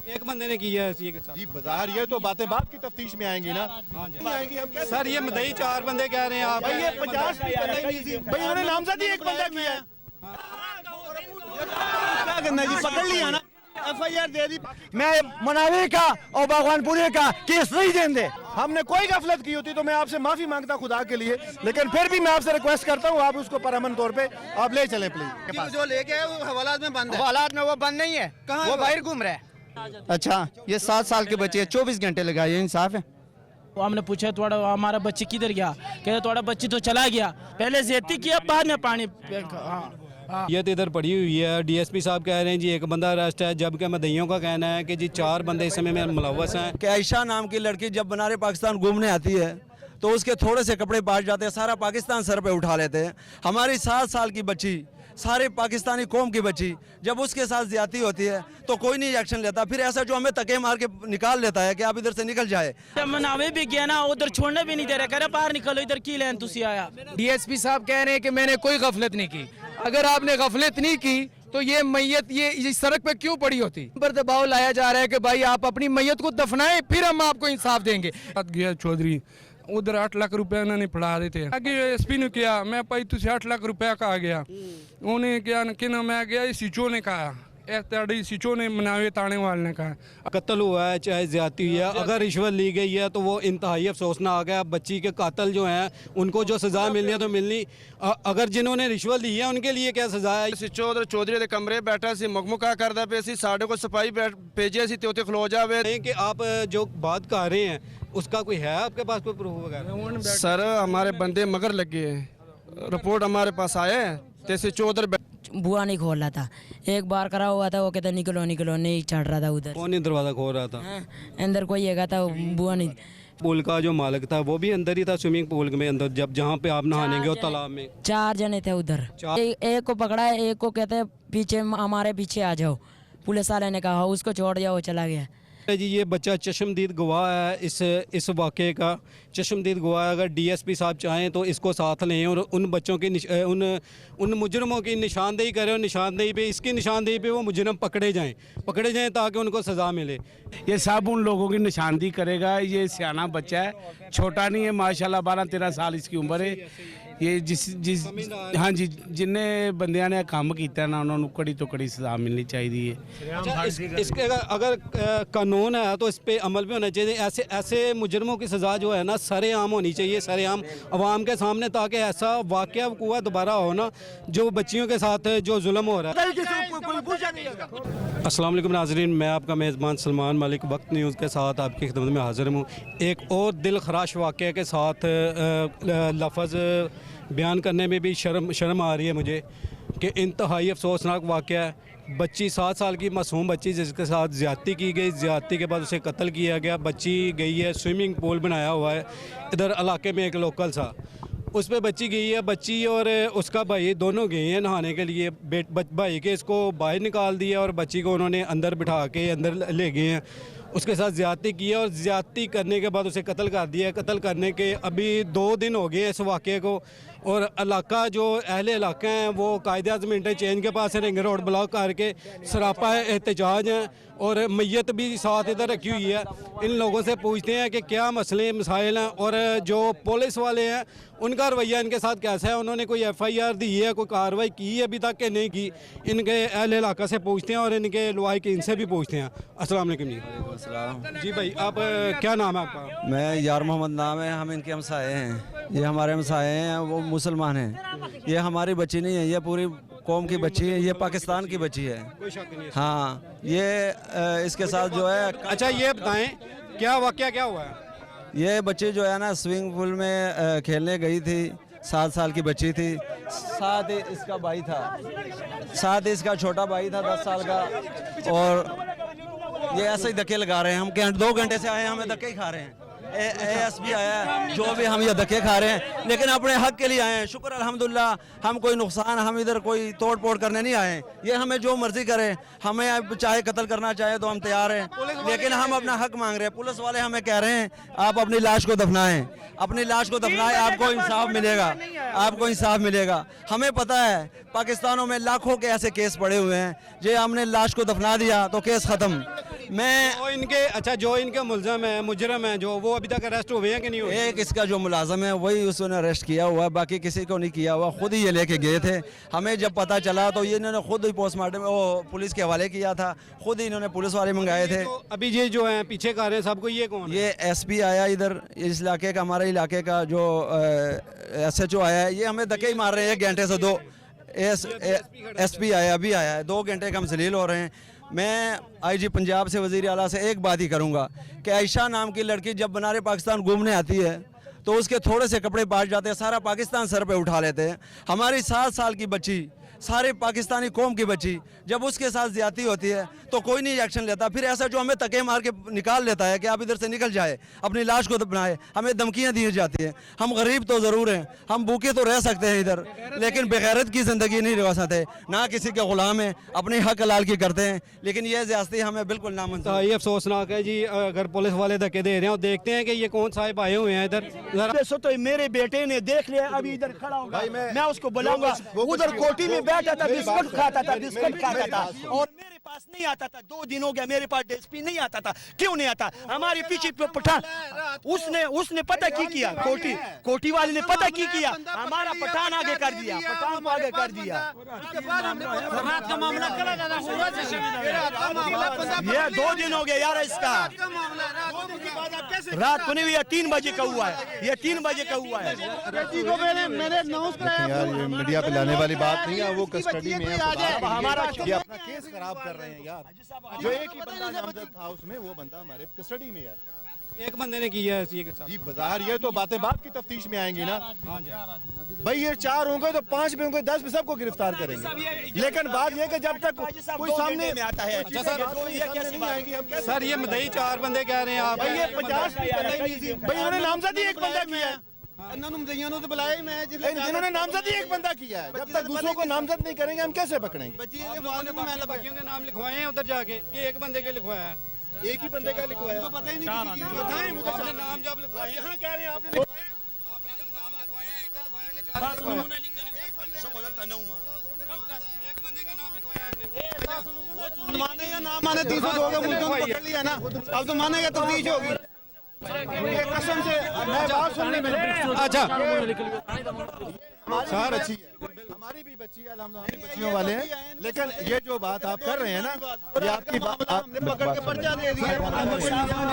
एक बंदे ने किया है इसी के साथ। जी बाजार ये तो बातें बात की तफ्तीश में आएंगी ना। हाँ जी। आएंगी हम क्या सर ये मदई 4 बंदे कह रहे हैं आप। भाई ये 50 भाई उन्होंने नामजद ही एक बंदा किया है। क्या करना है जी, पकड़ लिया ना, FIR दे दी। मैं मनावी का और बागवानपुरी का केस नहीं देंगे। हमने कोई गफलत की होती तो मैं आपसे माफी मांगता खुदा के लिए, लेकिन फिर भी मैं आपसे रिक्वेस्ट करता हूँ आप उसको परअमन तौर पे आप ले चलें प्लीज। जो लेके आए वो हवालात में बंद है। हवालात में वो बंद नहीं है, वो बाहर घूम रहा है। अच्छा ये 7 साल के बच्चे 24 घंटे लगाए, ये इंसाफ है? हमने पूछा थोड़ा हमारा बच्ची किधर गया, कहते थोड़ा बच्ची तो चला गया, पहले ज्यादती किया बाद में पानी। ये तो इधर पड़ी हुई है। DSP साहब कह रहे हैं जी एक बंदा अरेस्ट है, जबकि मदइयों का कहना है कि जी 4 बंदे इस समय में मुलव्वस हैं। कि आयशा नाम की लड़की जब बनारे पाकिस्तान घूमने आती है तो उसके थोड़े से कपड़े बांट जाते हैं, सारा पाकिस्तान सर पे उठा लेते हैं। हमारी 7 साल की बच्ची, सारे पाकिस्तानी कौम की बच्ची, जब उसके साथ ज्यादती होती है तो कोई नहीं एक्शन लेता। फिर ऐसा जो हमें तके मार के निकाल लेता है कि आप इधर से निकल जाए। मनावे भी गया ना, उधर छोड़ने भी नहीं दे रहे, कह रहे बाहर निकलो, इधर की लेन तुसी आया। DSP साहब कह रहे हैं कि मैंने कोई गफलत नहीं की। अगर आपने गफलत नहीं की तो ये मैयत ये इस सड़क पे क्यों पड़ी होती? पर दबाव लाया जा रहा है कि भाई आप अपनी मैयत को दफनाएं, फिर हम आपको इंसाफ देंगे। गया चौधरी उधर 8 लाख रुपया उन्होंने फड़ा देते आगे SP ने किया, मैं भाई तुझे 8 लाख रुपया कहा गया, उन्हें क्या कि ना मैं गया सिचो ने कहा, सिचो ने मनावे ताने वाले ने कहा। कत्ल हुआ है चाहे ज्यादती हुई है, अगर रिश्वत ली गई है तो वो इंतहाई अफसोसनाक है। बच्ची के कातिल जो हैं उनको जो सज़ा मिलनी है तो मिलनी, अगर जिन्होंने रिश्वत ली है उनके लिए क्या सज़ा है। सिचो उधर चौधरी के कमरे बैठा सी मुकमुका करदा पे सी, साढ़े को सफाई भेजे सी ते खलो जावे। कि आप जो बात कर रहे हैं उसका कोई है आपके पास कोई प्रूफ वगैरह? सर हमारे बंदे मगर लगे हैं, रिपोर्ट हमारे पास आए ते सिचो उधर बुआ नहीं खोल रहा था, एक बार करा हुआ था, वो कहता निकलो निकलो, नहीं चढ़ रहा था उधर। कौन दरवाज़ा खोल रहा था? अंदर कोई है था, बुआ नहीं। पूल का जो मालिक था वो भी अंदर ही था, स्विमिंग पूल में अंदर, जब जहाँ पे आप नहाने गए तालाब में। 4 जने थे उधर। एक को पकड़ा है, एक को कहते पीछे हमारे पीछे आ जाओ, पुलिस वाले ने कहा उसको छोड़ जाओ, वो चला गया। जी ये बच्चा चश्मदीद गवाह है इस वाक़े का, चश्मदीद गवाह है। अगर DSP साहब चाहें तो इसको साथ लें और उन बच्चों की उन मुजरमों की निशानदेही करें और निशानदेही पे, इसकी निशानदेही पे वो मुजरम पकड़े जाएं ताकि उनको सज़ा मिले। ये सब उन लोगों की निशानदेही करेगा। ये सियाना बच्चा है, छोटा नहीं है माशाल्लाह, 12-13 साल इसकी उम्र है। ये जिस हाँ जी जिन्ने बंदियां ने काम किया ना उन्होंने कड़ी तो कड़ी सजा मिलनी चाहिए। अच्छा, इसके अगर कानून है तो इस पर अमल भी होना चाहिए। ऐसे मुजरमों की सज़ा जो है ना सरेआम होनी चाहिए, सरेआम अवाम के सामने, ताकि ऐसा वाक़या हुआ दोबारा हो ना जो बच्चियों के साथ जो जुल्म हो रहा है। अस्सलाम वालेकुम नाज़रीन, मैं आपका मेज़बान सलमान मलिक वक्त न्यूज़ के साथ आपकी खिदमत में हाज़िर हूँ। एक और दिल खराश वाक़े के साथ लफ्ज़ बयान करने में भी शर्म आ रही है मुझे कि इंतहाई अफसोसनाक वाक़या है। बच्ची 7 साल की मासूम बच्ची जिसके साथ ज़्यादती की गई, ज़्यादती के बाद उसे कत्ल किया गया। बच्ची गई है, स्विमिंग पूल बनाया हुआ है इधर इलाके में एक लोकल सा, उस पर बच्ची गई है। बच्ची और उसका भाई दोनों गए हैं नहाने के लिए, भाई के इसको बाहर निकाल दिया और बच्ची को उन्होंने अंदर बिठा के अंदर ले गए हैं, उसके साथ ज़्यादती की है और ज़्यादती करने के बाद उसे कत्ल कर दिया। कत्ल करने के अभी 2 दिन हो गए इस वाक़े को, और इलाका जो अहले इलाका हैं वो कायदे आज़म इंटरचेंज के पास रिंग रोड ब्लॉक करके सरापा एहतजाज हैं और मैयत भी साथ इधर रखी हुई है। इन लोगों से पूछते हैं कि क्या मसले मसाइल हैं और जो पुलिस वाले हैं उनका रवैया इनके साथ कैसा है, उन्होंने कोई FIR दी है, कोई कार्रवाई की है अभी तक कि नहीं की। इनके अहले इलाका से पूछते हैं और इनके लवाहिकीन से भी पूछते हैं। अस्सलाम वालेकुम जी भाई, आप क्या नाम है आपका? मैं यार मोहम्मद नाम है, हम इनके हमसाए हैं, ये हमारे हमसाए हैं, वो मुसलमान हैं। ये हमारी बच्ची नहीं है, ये पूरी कौम की बच्ची है, ये पाकिस्तान की बच्ची है। कोई शक नहीं है। हाँ ये इसके साथ जो है। अच्छा ये बताएं क्या वाक़या क्या हुआ है? ये बच्ची जो है ना स्विमिंग पूल में खेलने गई थी, 7 साल की बच्ची थी, साथ ही इसका भाई था, साथ ही इसका छोटा भाई था 10 साल का, और ये ऐसे ही धक्के लगा रहे हैं। हम 2 घंटे से आए हैं, हमें धक्के ही खा रहे हैं। ASP आया है, जो भी हम ये धक्के खा रहे हैं लेकिन अपने हक के लिए आए हैं। शुक्र अल्हम्दुलिल्लाह, हम कोई नुकसान, हम इधर कोई तोड़ फोड़ करने नहीं आए हैं। ये हमें जो मर्जी करे, हमें चाहे कत्ल करना चाहे तो हम तैयार हैं, लेकिन हम अपना हक मांग रहे हैं। पुलिस वाले हमें कह रहे हैं आप अपनी लाश को दफनाएं, अपनी लाश को दफनाएं, आपको इंसाफ मिलेगा, आपको इंसाफ मिलेगा। हमें पता है पाकिस्तानों में लाखों के ऐसे केस पड़े हुए हैं, जो हमने लाश को दफना दिया तो केस ख़त्म। मैं जो इनके मुलजम है, मुजरम है, जो वो अभी तक अरेस्ट हुए हैं कि नहीं हुए? एक इसका जो मुलाजम है वही उसने अरेस्ट किया हुआ है, बाकी किसी को नहीं किया हुआ। खुद ही ये लेके गए थे, हमें जब पता चला तो ये इन्होंने खुद ही पोस्टमार्टम वो पुलिस के हवाले किया था, खुद ही इन्होंने पुलिस वाले मंगाए थे। तो अभी ये जो है पीछे कर रहे हैं सबको, ये कौन है? ये एसपी आया इधर इस इलाके का, हमारे इलाके का जो SHO आया है, ये हमें धक्के ही मार रहे हैं 1 घंटे से। 2 SP आया, अभी आया है, 2 घंटे का हम जलील हो रहे हैं। मैं IG पंजाब से वज़ीर आला से एक बात ही करूंगा कि आयशा नाम की लड़की जब बनारे पाकिस्तान घूमने आती है तो उसके थोड़े से कपड़े बांट जाते हैं, सारा पाकिस्तान सर पे उठा लेते हैं। हमारी 7 साल की बच्ची, सारे पाकिस्तानी कौम की बच्ची, जब उसके साथ ज्यादती होती है तो कोई नहीं एक्शन लेता। फिर ऐसा जो हमें तके मार के निकाल लेता है कि आप इधर से निकल जाए, अपनी लाश को दफनाए, हमें धमकियां दी जाती हैं। हम गरीब तो ज़रूर हैं, हम भूखे तो रह सकते हैं इधर, लेकिन बेगैरत की ज़िंदगी नहीं रह सकते, ना किसी के ग़ुलाम हैं, अपने हक हलाल की करते हैं। लेकिन ये ज़्यादती हमें बिल्कुल नामंजूर है। ये अफसोसनाक है जी, अगर पुलिस वाले धक्के दे रहे हैं और देखते हैं कि ये कौन साहब आए हुए हैं इधर। तो मेरे बेटे ने देख लिया, अभी इधर खड़ा होगा, मैं उसको बुलाऊंगा। उधर कोठी में बैठा था, बिस्कुट खाता था और मेरे पास नहीं आता था। 2 दिन हो गया मेरे पास DSP नहीं आता था। क्यों नहीं आता? हमारे पीछे पठान, उसने पता की किया, कोठी वाले ने पता की किया, हमारा पठान आगे कर दिया, पठान को आगे कर दिया। ये 2 दिन हो गए यार, इसका रात को नहीं हुआ, 3 बजे का हुआ है, ये 3 बजे का हुआ है। यार ये मीडिया पे लाने वाली बात नहीं है, वो कस्टडी में है। हमारा अपना केस खराब कर रहे हैं यार। जो एक ही बंदा नामजद था उसमें, वो बंदा हमारे कस्टडी में है। एक बंदे ने किया है इसी के साथ जी बाजार, ये तो बातें बात की तफ्तीश में आएंगी ना। हाँ जी भाई, ये 4 होंगे तो 5 भी होंगे, 10 भी, सबको गिरफ्तार करेंगे। लेकिन बात ये कि जब तक कोई सामने में आता है, अच्छा सर, सर ये मदई 4 बंदे कह रहे हैं आप, भाई ये 50 भाई इन्होंने नामजद ही एक बंदा किया है, जिन्होंने नामजद ही एक बंदा किया है। जब तक दूसरों को नामजद नहीं करेंगे हम कैसे पकड़ेंगे? बच्चियों के नाम लिखवाए हैं उधर जाके कि एक बंदे के लिखवाया है? एक ही बंदे का लिखवाया, तो पता ही नहीं। बताएं मुझे नाम जब लिखवाए, यहाँ कह रहे हैं आपने माने या ना माने, 300 लोगों ने पकड़ लिया ना, अब तो मानेगा तफ्तीश होगी। कसम से मैं बात सुनने में अच्छा सर अच्छी है, हमारी भी बच्ची है, हम बच्चियों वाले हैं। लेकिन ये जो बात आप कर रहे हैं ना, ये आपकी बात,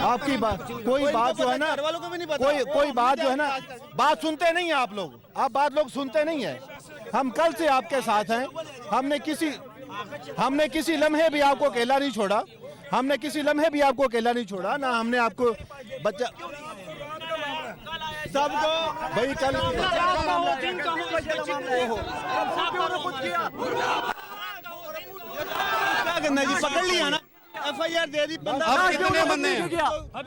आपकी बात, कोई बात जो है ना, कोई बात जो है ना, बात सुनते नहीं है आप लोग, आप बात लोग सुनते नहीं है। हम कल से आपके साथ हैं, हमने किसी लम्हे भी आपको अकेला नहीं छोड़ा, हमने किसी लम्हे भी आपको अकेला नहीं छोड़ा, ना हमने आपको बच्चा सबको भाई कल क्या करना जी, पकड़ लिया ना, FIR दे दी, बंदा अब कितने बंदे हैं?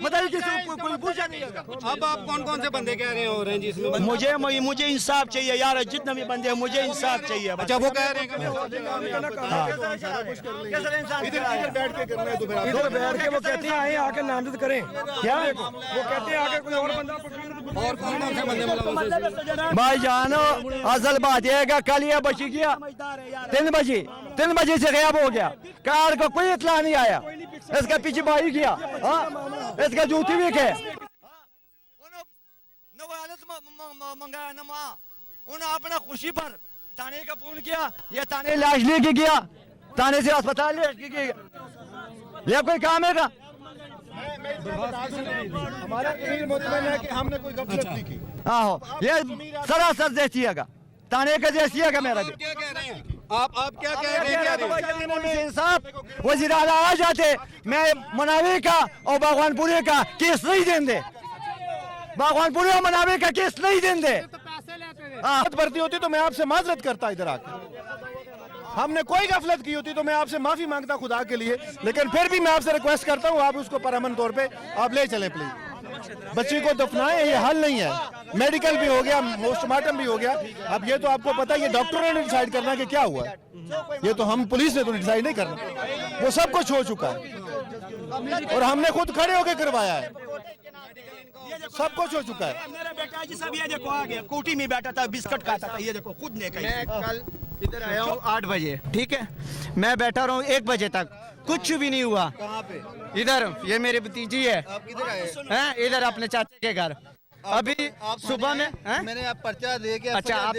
बताइए किसी कोई पूछा नहीं। अब आप कौन से बंदे कह रहे हो रहे हैं जिसमें? मुझे इंसाफ चाहिए यार, जितने भी बंदे हैं मुझे इंसाफ चाहिए। अच्छा वो कह रहे हैं इधर बैठ के करना है, इधर बैठ के वो कहते हैं आए आके नामजद करें, क्या वो कहते हैं आके कोई और बंदा पकड़। और कौन से बंदे? भाई जानो, असल बात यह है कि कल ये बची गया 3 बजे से गायब हो गया, कार को कोई इतला नहीं आया, इसका पीछे भाई किया, इसका जूती भी है। मंगाया ना माँ, उन्होंने अपना खुशी पर थाने का फोन किया, ये थाने लाश लेके गया, थाने से अस्पताल लेके गया, ये कोई काम है का? हमारा यही मुतमईन है कि हमने कोई गफलत नहीं की। आहो, ये सरासर जैसी है, थाने का जैसी है मेरा भी। क्या कह रहे हैं आप क्या कह रहे हैं? इंसाफ वज़ीर आला आ जाते, मैं मनावी का और बागवानपुरी का केस नहीं देंगे, बागवानपुरी और मनावी का केस नहीं देंगे। भर्ती होती तो मैं आपसे माजरत करता इधर आकर, हमने कोई गफलत की होती तो मैं आपसे माफी मांगता खुदा के लिए। लेकिन फिर भी मैं आपसे रिक्वेस्ट करता हूँ, आप उसको परअमन तौर पे आप ले चलें प्लीज। बच्ची को दफनाएं, ये हल नहीं है, मेडिकल भी हो गया, पोस्टमार्टम भी हो गया, अब ये तो आपको पता है, ये डॉक्टरों ने डिसाइड करना कि क्या हुआ है, ये तो हम पुलिस ने तो डिसाइड नहीं करना, वो सब कुछ हो चुका है और हमने खुद खड़े होकर करवाया है, सब कुछ हो चुका है। मेरा बेटा जी सब ये देखो आ गया, कोठी में बैठा था, बिस्कुट खाता था, ये देखो खुद ने कहा। इधर आया हूँ 8 बजे, ठीक है, मैं बैठा रहा हूँ 1 बजे तक, कुछ भी नहीं हुआ। कहाँ पे? इधर, ये मेरी भतीजी है। आप किधर आए? हैं इधर अपने चाचे के घर। अभी सुबह में हैं? मैंने आप पर्चा दे के अच्छा, आप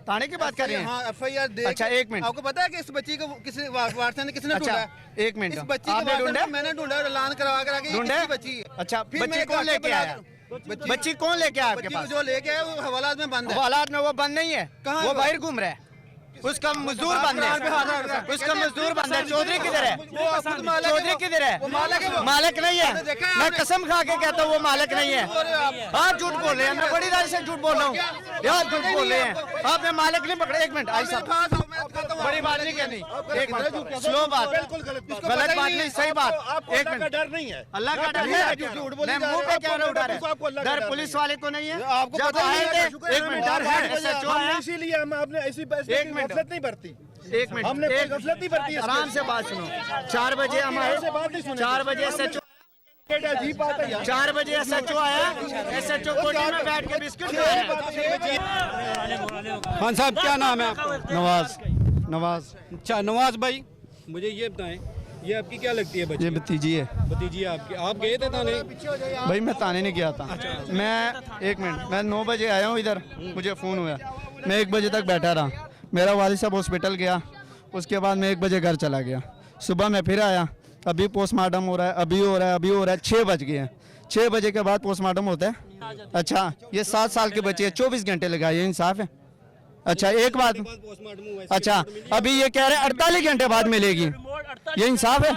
थाने की बात कर रहे हैं? हाँ, FIR दे। अच्छा, 1 मिनट। आपको पता है कि इस बच्ची को किसी वारसा ने किसने ढूंढा? अच्छा, 1 मिनट। इस बच्ची आपने को ढूंढा? मैंने ढूंढा, ऐलान करवा कर आगे ढूंढा? बच्ची है। अच्छा, फिर बच्ची मैं कौन लेके आया? बच्ची कौन लेके आया आपके बच्ची पास? को जो लेके आया वो हवालात में बंद है। हालात में वो बंद नहीं है, कहाँ वो है? बाहर घूम रहा है, उसका मजदूर बंद है, उसका मजदूर बंद है। चौधरी किधर है? चौधरी किधर है? मालिक नहीं है, मैं कसम खा के कहता हूँ वो मालिक नहीं है। आप झूठ बोल रहे हैं, मैं बड़ी राज से झूठ बोल रहा हूँ यार, झूठ बोल रहे हैं। आपने मालिक नहीं पकड़ा। 1 मिनट, आई साहब, बड़ी बात नहीं कहनी, 1 मिनट, स्लो बात, गलत बात नहीं, सही बात। 1 मिनट, डर नहीं है, अल्लाह का डर है, मैं मुंह पे क्या उठा रहा है? डर पुलिस वाले को नहीं है? आपको जब पता आए थे, है, 1 मिनट, डर है, SHO है, इसीलिए हम आपने ऐसी 1 मिनट गफलत नहीं बरती। 1 मिनट, हमने कोई गफलत नहीं बरती। आराम से बात सुनो। 4 बजे हम आए, 4 बजे SHO, अजीब बात है यार। 4 बजे SHO आया, SHO कोठी में बैठ के बिस्किट खाया। खान साहब क्या नाम है आपका? नवाज। अच्छा नवाज भाई, मुझे ये बताएं, ये आपकी क्या लगती है बच्ची? ये भतीजी है। भतीजी है आपकी। आप गए थे थाने? भाई मैं थाने नहीं गया था, मैं 1 मिनट, मैं 9 बजे आया हूँ इधर, मुझे फ़ोन हुआ, मैं 1 बजे तक बैठा रहा, मेरा वालिद साहब हॉस्पिटल गया, उसके बाद मैं 1 बजे घर चला गया। सुबह मैं फिर आया, अभी पोस्टमार्टम हो रहा है, अभी हो रहा है, 6 बज गए हैं। 6 बजे के बाद पोस्टमार्टम होता है। अच्छा, ये 7 साल के बच्चे 24 घंटे लगाए, ये इंसाफ है? अच्छा, एक बात, अच्छा अभी ये कह रहे हैं 48 घंटे बाद मिलेगी, ये इंसाफ है?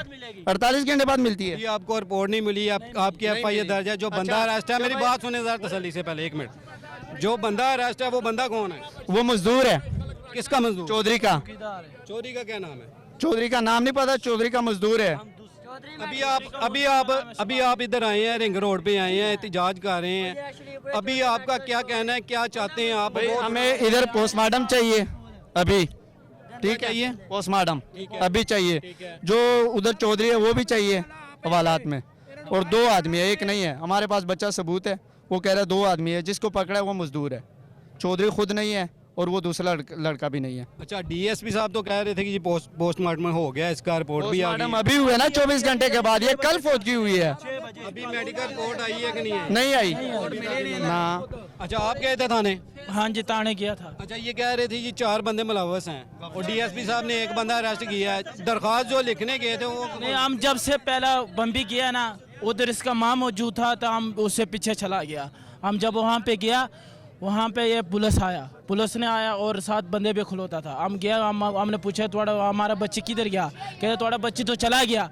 48 घंटे बाद मिलती है? ये आपको रिपोर्ट नहीं मिली, आपकी FIR दर्ज है। जो बंदा अरेस्ट है, मेरी बात सुने जरा तसल्ली से पहले 1 मिनट। जो बंदा अरेस्ट है वो बंदा कौन है? वो मजदूर है। किसका मजदूर? चौधरी का। चौधरी का क्या नाम है? चौधरी का नाम नहीं पता, चौधरी का मजदूर है। अभी आप इधर आए हैं, रिंग रोड पे आए हैं, एहतजाज कर रहे हैं, अभी आपका क्या कहना है, क्या चाहते हैं आप? हमें इधर पोस्टमार्टम चाहिए अभी, ठीक है, पोस्टमार्टम अभी चाहिए। जो उधर चौधरी है वो भी चाहिए हवालात में, और 2 आदमी है, 1 नहीं है। हमारे पास बच्चा सबूत है, वो कह रहा है 2 आदमी है, जिसको पकड़ा है वो मजदूर है, चौधरी खुद नहीं है और वो दूसरा लड़का भी नहीं है। अच्छा, DSP साहब तो कह रहे थे कि जी पोस्टमार्टम हो गया, इसका रिपोर्ट भी आ गई। अभी हुआ ना 24 घंटे के बाद, ये कल फौजी हुई है। अभी मेडिकल रिपोर्ट आई है कि नहीं है? नहीं आई ना। अच्छा, आप गए थे थाने? हाँ जी, थाने गया था। अच्छा, ये कह रहे थे जी 4 बंदे मुलव्वस हैं और DSP साहब ने 1 बंदा अरेस्ट किया है। दरख्वास्त जो लिखने गए थे वो नहीं, हम जब से पहला बम्बी किया ना, उधर इसका माँ मौजूद था, तो हम उससे पीछे चला गया। हम जब वहाँ पे गया, वहाँ पे ये पुलिस ने आया और 7 बंदे भी खुलोता था। हम गया, हमने पूछा थोड़ा हमारा बच्ची किधर गया, कहते थोड़ा बच्ची तो चला गया।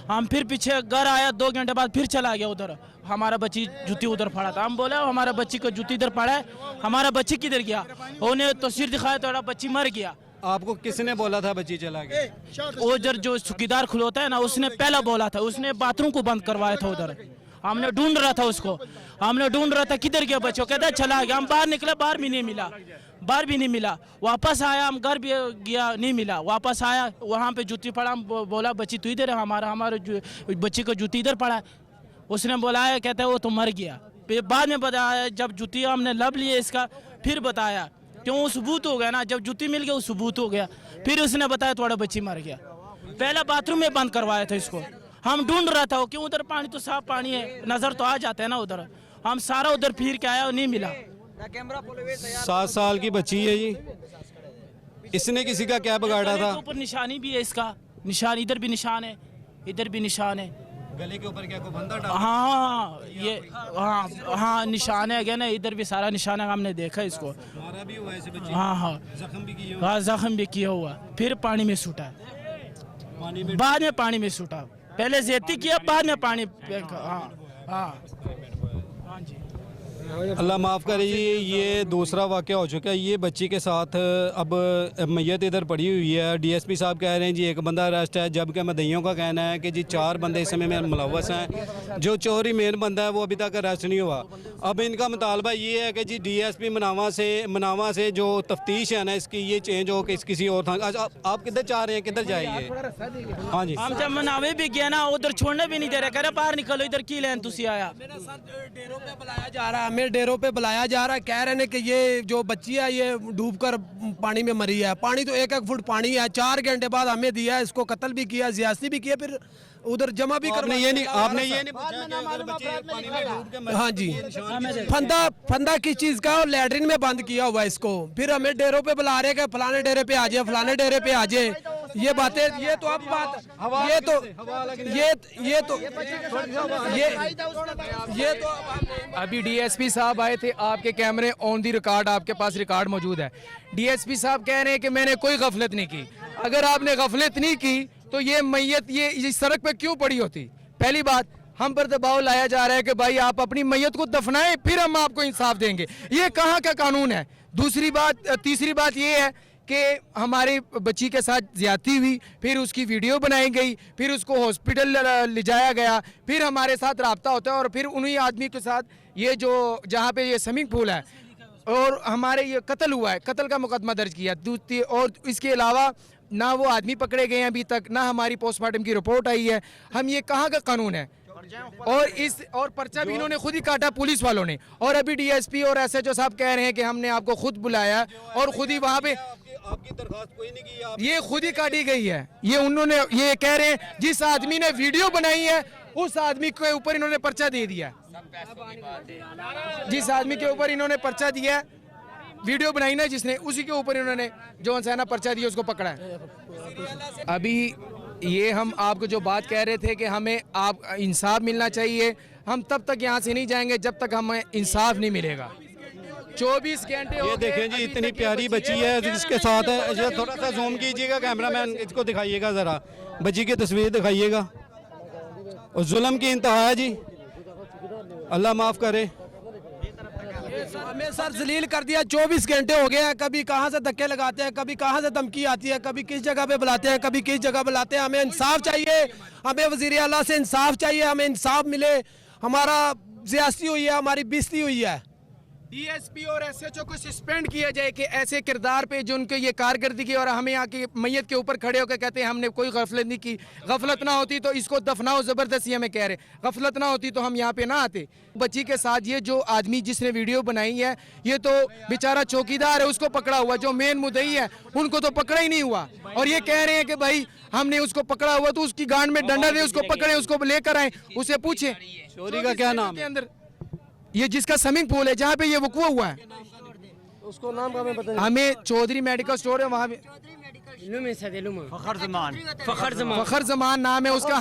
हम फिर पीछे घर आया, 2 घंटे बाद फिर चला गया उधर, हमारा बच्ची जूती उधर पड़ा था। हम बोला हमारा बच्ची को जूती इधर पड़ा है, हमारा बच्ची किधर गया? उन्हें तस्वीर दिखाया, थोड़ा बच्ची मर गया। आपको किसने बोला था बच्ची चला गया? उधर जो चौकीदार खुलौता है ना, उसने पहला बोला था, उसने बाथरूम को बंद करवाया था उधर। हमने ढूंढ रहा था उसको, हमने ढूंढ रहा था किधर गया बच्चों, कहता चला गया। हम बाहर निकले, बाहर भी नहीं मिला, वापस आया, हम घर भी गया, नहीं मिला, वापस आया, वहाँ पे जूती पड़ा। हम बोला बच्ची तू इधर है, हमारे बच्ची को जूती इधर पड़ा है। उसने बोला है, कहता है वो तो मर गया। फिर बाद में बताया, जब जूती हमने लब लिए इसका, फिर बताया, क्यों वो सबूत हो गया ना, जब जूती मिल गया वो सबूत हो गया। फिर उसने बताया थोड़ा बच्ची मर गया। पहला बाथरूम में बंद करवाया था इसको। हम ढूंढ रहा था, क्यों उधर पानी तो साफ पानी है, नजर तो आ जाता है ना उधर। हम सारा उधर फिर के आया और नहीं मिला। 7 साल की बच्ची है जी, इसने किसी का क्या बिगाड़ा था? ऊपर निशानी भी है इसका, निशान इधर भी निशान है, इधर भी निशान है। गले के ऊपर क्या कोई बंदा डाला? हाँ, ये हाँ निशान है क्या ना, इधर भी सारा निशान है, हमने देखा इसको। मारा भी हुआ है इसे बच्ची? हाँ, जख्म भी किया? हाँ, जख्म भी किया हुआ। फिर पानी में सूटा, बाद में पानी में सूटा, पहले ज्यादती किया, बाद में पानी फेंका। हाँ जी। अल्लाह माफ़ करे जी, ये दूसरा वाक़या हो चुका है। ये बच्ची के साथ अब मैयत इधर पड़ी हुई है। DSP साहब कह रहे हैं जी 1 बंदा अरेस्ट है, जबकि मदइयों का कहना है कि जी 4 बंदे इस समय में मुलव्वस हैं। जो चोरी मेन बंदा है वो अभी तक अरेस्ट नहीं हुआ। अब इनका मुतालबा ये है कि जी DSP मनावा से जो तफ्तीश है ना इसकी, ये चेंज हो कि किसी और था। आप किधर चाह रहे हैं, किधर जाइए? हाँ जी, हम जब मनावे भी गया ना, उधर छोड़ने भी नहीं दे रहे, कह रहे बाहर निकलो, इधर की लेन तुसी आया। मेरा सर डेरों पे बुलाया जा रहा है, हमें डेरों पे बुलाया जा रहा है, कह रहे हैं कि ये जो बच्ची है ये डूबकर पानी में मरी है। पानी तो 1-1 फुट पानी है। 4 घंटे बाद हमें दिया, इसको कत्ल भी किया, ज्यादती भी किया, फिर उधर जमा भी आपने ये नहीं पूछा कि अगर बच्चे पानी में डूब के मर हाँ जी, फंदा किस चीज का, और लैट्रिन में बंद किया हुआ है इसको। फिर हमें डेरों पे बुला रहे कि फलाने डेरे पे आ जाए, फलाने डेरे पे आ जाए। ये बातें, ये तो अब बात, ये तो अभी डीएसपी साहब आए थे, आपके कैमरे ऑन दी रिकॉर्ड, आपके पास रिकॉर्ड मौजूद है। डीएसपी साहब कह रहे हैं कि मैंने कोई गफलत नहीं की। अगर आपने गफलत नहीं की तो ये मैयत ये इस सड़क पे क्यों पड़ी होती? पहली बात, हम पर दबाव लाया जा रहा है कि भाई आप अपनी मैयत को दफनाएं फिर हम आपको इंसाफ देंगे। ये कहाँ का कानून है? दूसरी बात, तीसरी बात ये है कि हमारी बच्ची के साथ ज्यादती हुई, फिर उसकी वीडियो बनाई गई, फिर उसको हॉस्पिटल ले जाया गया, फिर हमारे साथ रब्ता होता है, और फिर उन्हीं आदमी के साथ ये जो जहाँ पे ये स्विमिंग पूल है और हमारे ये कत्ल हुआ है, कत्ल का मुकदमा दर्ज किया। और इसके अलावा ना वो आदमी पकड़े गए हैं अभी तक, ना हमारी पोस्टमार्टम की रिपोर्ट आई है। हम ये कहाँ का कानून है? और पर्चा भी इन्होंने खुद ही काटा पुलिस वालों ने। और अभी डीएसपी और एसएचओ साहब कह रहे हैं कि हमने आपको खुद बुलाया और खुद ही वहाँ पे आपकी दरखास्त कोई नहीं की, ये खुद ही काटी गई है। ये उन्होंने ये कह रहे हैं जिस आदमी ने वीडियो बनाई है उस आदमी के ऊपर इन्होंने पर्चा दे दिया। जिस आदमी के ऊपर इन्होंने पर्चा दिया, वीडियो बनाई ना जिसने, उसी के ऊपर इन्होंने जो ना पर्चा दिया उसको पकड़ा है। अभी ये हम आपको जो बात कह रहे थे कि हमें आप इंसाफ मिलना चाहिए, हम तब तक यहाँ से नहीं जाएंगे जब तक हमें इंसाफ नहीं मिलेगा। 24 घंटे ये देखें जी, इतनी प्यारी बच्ची है जिसके साथ है। थोड़ा सा जूम कीजिएगा कैमरामैन, इसको दिखाइएगा ज़रा, बच्ची की तस्वीर दिखाइएगा। और जुल्म की इंतहा है जी, अल्लाह माफ़ करे। हमें सर जलील कर दिया। 24 घंटे हो गए हैं, कभी कहाँ से धक्के लगाते हैं, कभी कहाँ से धमकी आती है, कभी किस जगह पे बुलाते हैं, कभी किस जगह बुलाते हैं। हमें इंसाफ चाहिए, हमें वज़ीर आला से इंसाफ चाहिए, हमें इंसाफ मिले। हमारा ज्यादती हुई है, हमारी बेइज्जती हुई है। डीएसपी और एसएचओ को सस्पेंड किया जाए कि ऐसे किरदार पे जो उनके ये कारकर्दगी, और हमें यहाँ की मैयत के ऊपर खड़े होकर कहते हैं हमने कोई गफलत नहीं की। गफलत ना होती तो इसको दफनाओ, ज़बरदस्ती हमें कह रहे, गफलत ना होती तो हम यहाँ पे ना आते। बच्ची के साथ ये जो आदमी जिसने वीडियो बनाई है, ये तो बेचारा चौकीदार है, उसको पकड़ा हुआ। जो मेन मुद्दई है उनको तो पकड़ा ही नहीं हुआ, और ये कह रहे हैं कि भाई हमने उसको पकड़ा हुआ, तो उसकी गांड में डंडा दे, उसको पकड़े, उसको लेकर आए, उसे पूछे चोरी का क्या नाम है? अंदर ये जिसका स्विमिंग पूल है जहाँ पे ये वकूआ हुआ है, उसको नाम का हमें बताइए। हमें चौधरी मेडिकल स्टोर है वहाँ पे, फखर जमान नाम है उसका।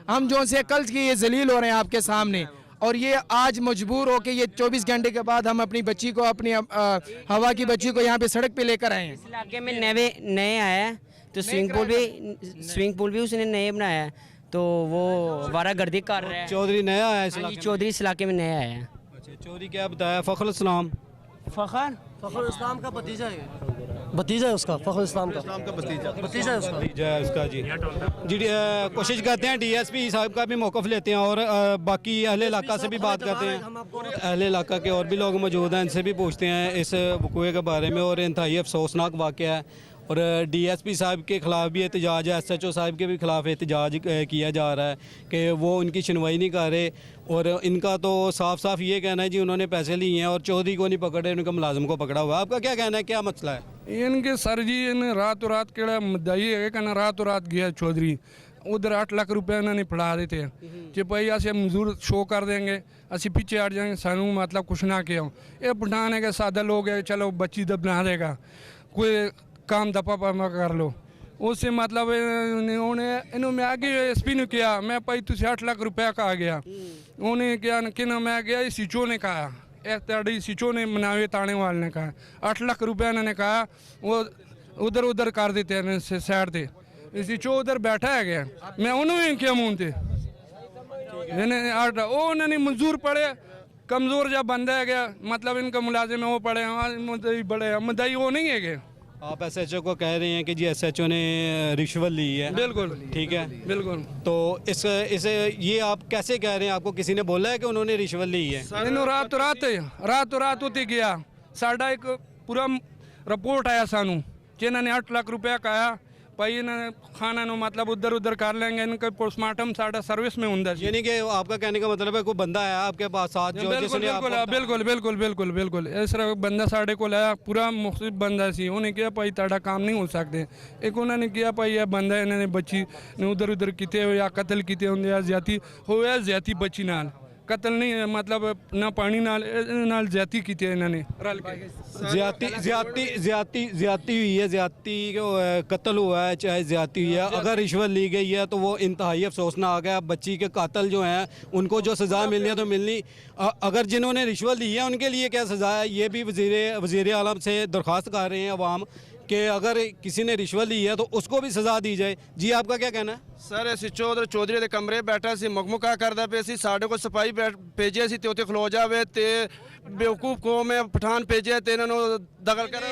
हम जो से कल की ये जलील हो रहे हैं आपके सामने, और ये आज मजबूर हो के ये 24 घंटे के बाद हम अपनी बच्ची को, अपनी हवा की बच्ची को यहाँ पे सड़क पे लेकर आए हैं। इस इलाके में नए आया है, तो स्विमिंग पूल भी उसने नए बनाया है, तो वो वारागर्दी कर रहा है। चौधरी नया आया इस इलाके में? चौधरी इस इलाके में नया आया है। अच्छा, चौधरी क्या बताया? फ़खर इस्लाम, फखर इस्लाम का भतीजा है, भतीजा है उसका, फखर इस्लाम का भतीजा है उसका। जय उसका जी कोशिश करते हैं डीएसपी साहब का भी मौक़िफ़ लेते हैं, और बाकी अहले इलाका से भी बात करते हैं। अहले इलाका के और भी लोग मौजूद हैं, इनसे भी पूछते हैं इस वक़ूए के बारे में। और इंतहाई अफसोसनाक वाक़या है, और डीएसपी साहब के ख़िलाफ़ भी एहतजाज है, एसएचओ साहब के भी ख़िलाफ़ एहतजाज किया जा रहा है कि वो उनकी सुनवाई नहीं कर रहे। और इनका तो साफ साफ ये कहना है जी उन्होंने पैसे लिए हैं और चौधरी को नहीं पकड़े, उनका मुलाजिम को पकड़ा हुआ है। आपका क्या कहना है, क्या मसला है? इनके सर जी इन रातों रात केड़ा मुद्दाई है कि रातों रात गया चौधरी उधर 8 लाख रुपए इन्होंने फड़ा देते हैं कि भाई अस मजदूर शो कर देंगे, असी पीछे हट जाएंगे, सानू मतलब कुछ ना किया। ये पठाने के सादा लोग है, चलो बच्ची दब बना देगा, कोई काम दफा कर लो, उससे मतलब इन्होंने आगे एसपी ने किया, मैं भाई तुझे 8 लाख रुपया का आ गया, उन्हें क्या कि ना मैं गया सीचो ने कहा, सीचो ने मनावे ताने वाले ने कहा 8 लाख रुपया इन्होंने कहा, वो उधर उधर कर देते हैं साइड से, सीचो उधर बैठा है गया, मैं उन्होंने क्या मुँह थे उन्होंने मंजूर पड़े, कमज़ोर जब बंदा है गया, मतलब इनका मुलाजिम है वो पड़े मुद्दई बड़े मुद्दई वो नहीं है गया। आप एसएचओ को कह रहे हैं कि जी एसएचओ ने रिश्वत ली है? बिल्कुल ठीक है, बिल्कुल। तो इसे ये आप कैसे कह रहे हैं? आपको किसी ने बोला है कि उन्होंने रिश्वत ली है? रातों रात उत्ते गया, साडा एक पूरा रिपोर्ट आया सानू कि इन्होंने 8 लाख रुपया कहा, भाई इन्होंने खाना नो मतलब उधर उधर कर लेंगे, इनका पोस्टमार्टम साढ़ा सर्विस में होंगे। यानी कि आपका कहने का मतलब है कोई बंदा है आपके पास साथ जो बिल्कुल जिसने आपको बिल्कुल बिल्कुल बिल्कुल बिल्कुल इस तरह बंदा साढ़े को आया पूरा मुख्तलिफ बंदा सी, उन्हें किया भाई ताड़ा काम नहीं हो सकते। एक उन्होंने किया भाई यह बंदा इन्होंने बच्ची ने उधर उधर किते या कतल किते होंगे या ज्यादा होया ज्यादा बच्ची नाल कतल नहीं मतलब ना पानी नाल ज्यादा किते इन्होंने रल के ज्यादती हुई है, ज्यादती कत्ल हुआ है चाहे ज्यादती हुई है, अगर रिश्वत ली गई है तो वो इंतहाई अफसोसनाक है। बच्ची के कातल जो हैं उनको जो सज़ा मिलनी है तो मिलनी, अगर जिन्होंने रिश्वत ली है उनके लिए क्या सज़ा है, ये भी वज़ीर आलम से दरख्वास्त कर रहे हैं अवाम कि अगर किसी ने रिश्वत ली है तो उसको भी सज़ा दी जाए। जी आपका क्या कहना है? सर ਅਸੀਂ ਚੌਧਰੀ ਦੇ ਕਮਰੇ ਬੈਠਾ ਸੀ, ਮਗਮੁਕਾ ਕਰਦਾ ਪਿਆ ਸੀ, ਸਾਡੇ ਕੋਲ ਸਿਪਾਹੀ ਭੇਜਿਆ ਸੀ ਤੇ ਉੱਥੇ ਖਲੋ ਜਾਵੇ ਤੇ बेवकूफ़ कौम है पठान भेजे ते इन्होंने दखल कर।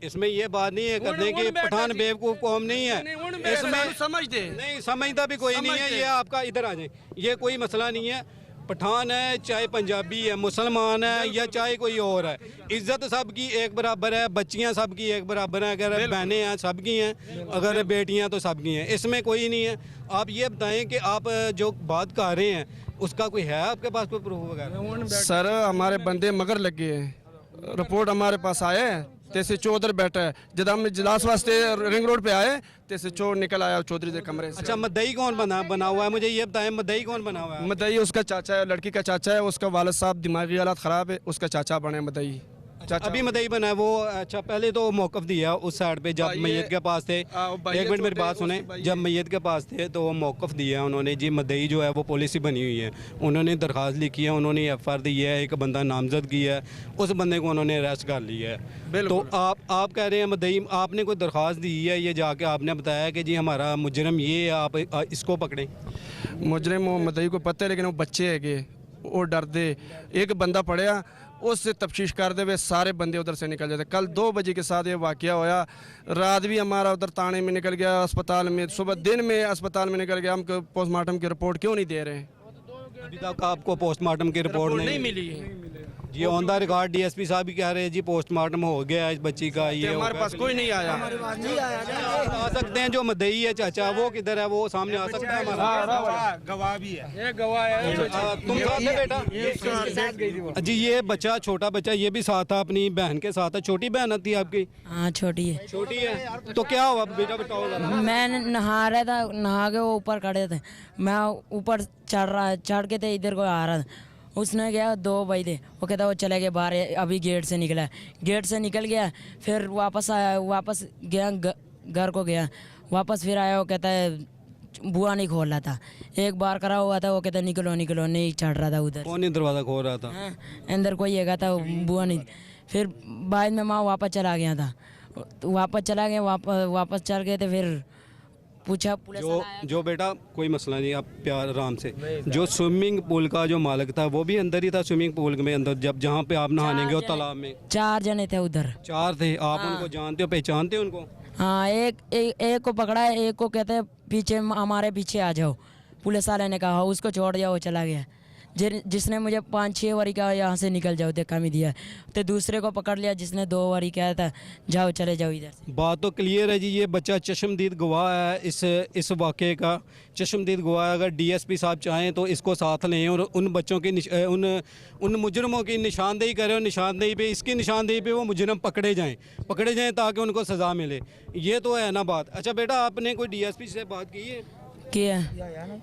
इसमें ये बात नहीं है करने की पठान बेवकूफ़ कौम नहीं है, इसमें समझते नहीं, समझदा भी कोई नहीं है। ये आपका इधर आ जाए, ये कोई मसला नहीं है। पठान है चाहे पंजाबी है, मुसलमान है या चाहे कोई और है, इज़्ज़त सबकी एक बराबर है, बच्चियां सबकी एक बराबर हैं, अगर बहनें हैं सबकी हैं, अगर बेटियां तो सबकी हैं, इसमें कोई नहीं है। आप ये बताएं कि आप जो बात कर रहे हैं उसका कोई है आपके पास कोई प्रूफ वगैरह? सर हमारे बंदे मगर लगे हैं, रिपोर्ट हमारे पास आए हैं, तैसे चौधरी बैठा है, जब हम इजलास वास्ते रिंग रोड पे आए तैसे चोर निकल आया चौधरी के कमरे से। अच्छा, मदई कौन बना हुआ है, मुझे ये बताएं मदई कौन बना हुआ है? मदई उसका चाचा है, लड़की का चाचा है, उसका वालिद साहब दिमागी हालत ख़राब है, उसका चाचा बने मदई। अभी मदई बना है वो। अच्छा, पहले तो मौक़िफ़ दिया उस साइड पे जब मैयत के पास थे, एक मिनट मेरी बात सुने, जब मैयत के पास थे तो वो मौक़िफ़ दिया उन्होंने जी। मदई जो है वो पॉलिसी बनी हुई है, उन्होंने दरख्वास्त लिखी है, उन्होंने FR दी है, एक बंदा नामजद किया है, उस बंदे को उन्होंने अरेस्ट कर लिया है। तो आप कह रहे हैं मदई आपने कोई दरख्वास्त दी है, ये जाके आपने बताया कि जी हमारा मुजरम ये है, आप इसको पकड़ें। मुजरम वो मदई को पता है, लेकिन वो बच्चे है कि वो डर दे, एक बंदा पड़िया उससे तफ्तीश कर दे, वे सारे बंदे उधर से निकल जाते। कल 2 बजे के साथ ये वाक़या होया, रात भी हमारा उधर थाने में निकल गया, अस्पताल में, सुबह दिन में अस्पताल में निकल गया। हम पोस्टमार्टम की रिपोर्ट क्यों नहीं दे रहे हैं? अभी तक आपको पोस्टमार्टम की रिपोर्ट नहीं मिली जी। ऑन द रिकॉर्ड DSP साहब भी कह रहे हैं जी पोस्टमार्टम हो गया इस बच्ची का, ये हमारे पास कोई नहीं आया। आ सकते हैं जो मदई है चाचा, वो किधर है, वो सामने आ सकता है हमारा गवाह भी है, ये गवाह है। तुम साथ है बेटा जी? ये बच्चा छोटा बच्चा ये भी साथ था, अपनी बहन के साथ है। छोटी बहन थी आपकी? हाँ छोटी है। छोटी है तो क्या हुआ बेटा, बताओ। मैं नहा रहा था, नहा के वो ऊपर खड़े थे, मैं ऊपर चढ़ के थे, इधर को आ रहा था, उसने गया 2 भाई थे, वो कहता वो चले गए बाहर, अभी गेट से निकला है, गेट से निकल गया, फिर वापस आया, वापस गया घर को गया, वापस फिर आया, वो कहता है बुआ नहीं खोल रहा था, एक बार करा हुआ था, वो कहता निकलो निकलो, नहीं चढ़ रहा था उधर। कौन दरवाज़ा खोल रहा था? अंदर कोई है था, बुआ नहीं। फिर बाद में माँ वापस चला गया था, वापस चला गया, वापस चल गए थे, फिर पूछा पुलिस जो बेटा कोई मसला नहीं, आप प्यार आराम से। जो स्विमिंग पूल का जो मालिक था वो भी अंदर ही था, स्विमिंग पूल में अंदर, जब जहाँ पे आप नहाने गए तालाब में? 4 जने थे उधर। 4 थे। आप उनको जानते हो, पहचानते हो उनको? हाँ, एक को पकड़ा है, एक को कहते पीछे हमारे पीछे आ जाओ, पुलिस वाले ने कहा उसको छोड़ दिया, वो चला गया। जिसने मुझे 5-6 बारी कहा यहाँ से निकल जाओ, देखा भी दिया, तो दूसरे को पकड़ लिया जिसने 2 बारी कहा था जाओ चले जाओ इधर से। बात तो क्लियर है जी। ये बच्चा चश्मदीद गवाह है इस वाक़े का, चश्मदीद गवाह है। अगर DSP साहब चाहें तो इसको साथ लें और उन बच्चों की उन मुजरमों की निशानदेही करें, और निशानदेही पे, इसकी निशानदेही पे वो मुजरम पकड़े जाएँ ताकि उनको सज़ा मिले। ये तो है ना बात। अच्छा बेटा, आपने कोई DSP से बात की है? किया,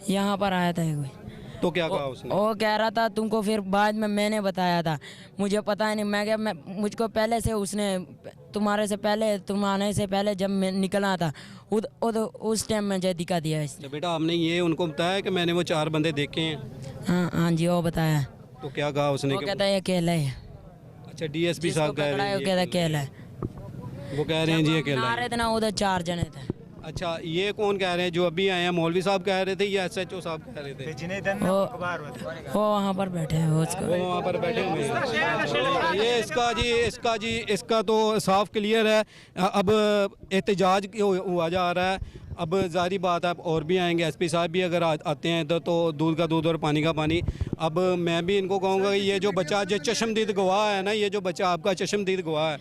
यहाँ पर आया था कोई, तो क्या कहा उसने? वो कह रहा था तुमको, फिर बाद में मैंने बताया था, मुझे पता ही नहीं, मैं क्या, मुझको पहले से उसने तुम आने से पहले जब मैं निकला था उस टाइम में दिखा दिया इसने। बेटा आपने ये उनको बताया कि मैंने वो 4 बंदे देखे हैं? हाँ जी, वो बताया। तो क्या कहा उसने? वो कहता है अकेला है। अच्छा, DSP साहब कह रहे हैं अकेला है, वो कह रहे हैं जी अकेला है ना, उधर 4 जने थे। अच्छा, ये कौन कह रहे हैं जो अभी आए हैं? मौलवी साहब कह रहे थे या SHO साहब कह रहे थे? वो वहाँ पर बैठे हैं, वो वहाँ पर बैठे हुए हैं। ये इसका तो साफ क्लियर है। अब एहतजाज हुआ जा रहा है। अब ज़ाहिर बात है और भी आएंगे, SP साहब भी अगर आते हैं इधर तो दूध का दूध और पानी का पानी। अब मैं भी इनको कहूँगा कि ये जो बच्चा जो चश्मदीद गवाह है ना, ये जो बच्चा आपका चश्मदीद गवाह है,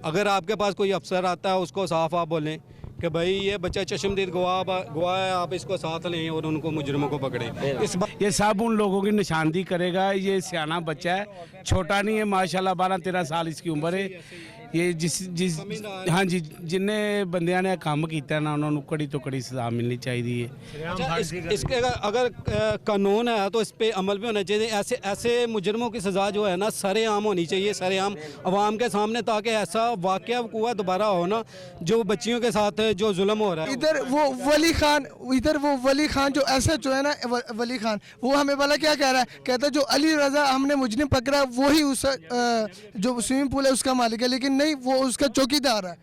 अगर आपके पास कोई अफसर आता है उसको साफ आप बोलें कि भाई ये बच्चा चश्मदीद गवाह है, आप इसको साथ लें और उनको मुजरिमों को पकड़ें। इस ये सब उन लोगों की निशानदी करेगा। ये सियाना बच्चा है, छोटा नहीं है माशाल्लाह, 12-13 साल इसकी उम्र है। ये जिस हाँ जी जिन्ने बंदियां ने काम किया ना उन्होंने कड़ी तो कड़ी सजा मिलनी चाहिए। अच्छा, इसके अगर कानून है तो इस पे अमल भी होना चाहिए। ऐसे मुजरिमों की सज़ा जो है ना सरेआम होनी चाहिए, सरेआम आवाम के सामने, ताकि ऐसा वाक़या हुआ दोबारा हो ना जो बच्चियों के साथ जो जुल्म हो रहा है। इधर वो वली खान जो ऐसा जो है ना वली खान, वो हमें वाला क्या कह रहा है, कहता है जो अली रजा हमने मुजरिम पकड़ा वही उस जो स्विमिंग पूल है उसका मालिक है, लेकिन नहीं वो उसका चौकीदार है।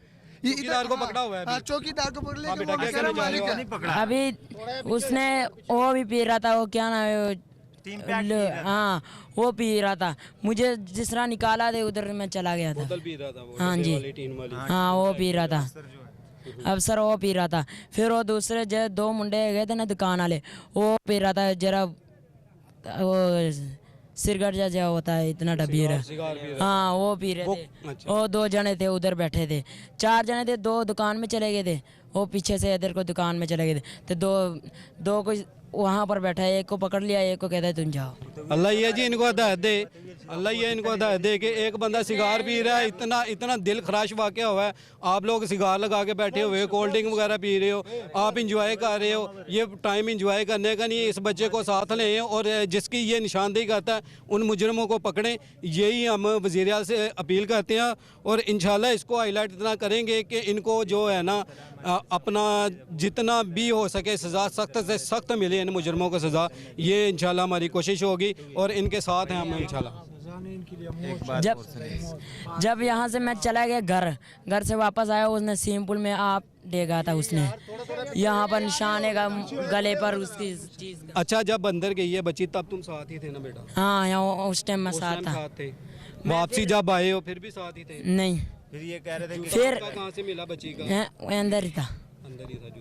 चौकीदार को पकड़ा हुआ है। हाँ, चौकीदार को पकड़ बेटा, क्या कहना चाह रहे हो? अभी उसने वो भी पी रहा था, वो क्या नाम है, हाँ वो पी रहा था। मुझे जिस तरह निकाला थे उधर मैं चला गया था। बोतल पी रहा था वो, हाँ जी, हाँ वो पी रहा था, अफसर वो पी रहा था। फिर वो दूसरे जो 2 मुंडे गए थे ना दुकान वाले, वो पी रहा था जरा वो सिरगट जा होता है इतना डबी रहा, हाँ वो पी रहे थे। अच्छा। वो 2 जने थे उधर बैठे थे, 4 जने थे, 2 दुकान में चले गए थे, वो पीछे से इधर को दुकान में चले गए थे। तो दो को वहाँ पर बैठा है, एक को पकड़ लिया, एक को कहता है तुम जाओ। अल्लाह ये जी इनको हिदायत दे, अल्लाह ये इनको हिदायत दे कि एक बंदा सिगार पी रहा है, इतना दिल खराश वाक़या हुआ है। आप लोग सिगार लगा के बैठे हुए, कोल्ड ड्रिंक वगैरह पी रहे हो, आप इंजॉय कर रहे हो, ये टाइम इंजॉय करने का नहीं है। इस बच्चे को साथ लें और जिसकी ये निशानदेही करता है उन मुजरिमों को पकड़ें, यही हम वज़ीर-ए-आज़म से अपील करते हैं। और इंशाल्लाह इसको हाईलाइट इतना करेंगे कि इनको जो है ना अपना जितना भी हो सके सज़ा सख्त से सख्त मिले, इन मुजरिमों को सज़ा, ये इंशाल्लाह हमारी कोशिश होगी और इनके साथ हैं हम इंशाल्लाह। जब यहाँ से मैं चला गया घर से वापस आया, उसने स्विमिंग पूल में आप देगा था, उसने यहाँ पर निशान है गले पर उसकी चीज। अच्छा, जब अंदर गई है बच्ची तब तुम साथ ही थे ना बेटा? हाँ, यहाँ उस टाइम मैं साथ था। थे। वापसी जब आए हो फिर भी साथ ही थे? नहीं, फिर ये कह रहे थे कि फिर कहाँ से मिला बच्ची का? अंदर ही था। अंदर ही था।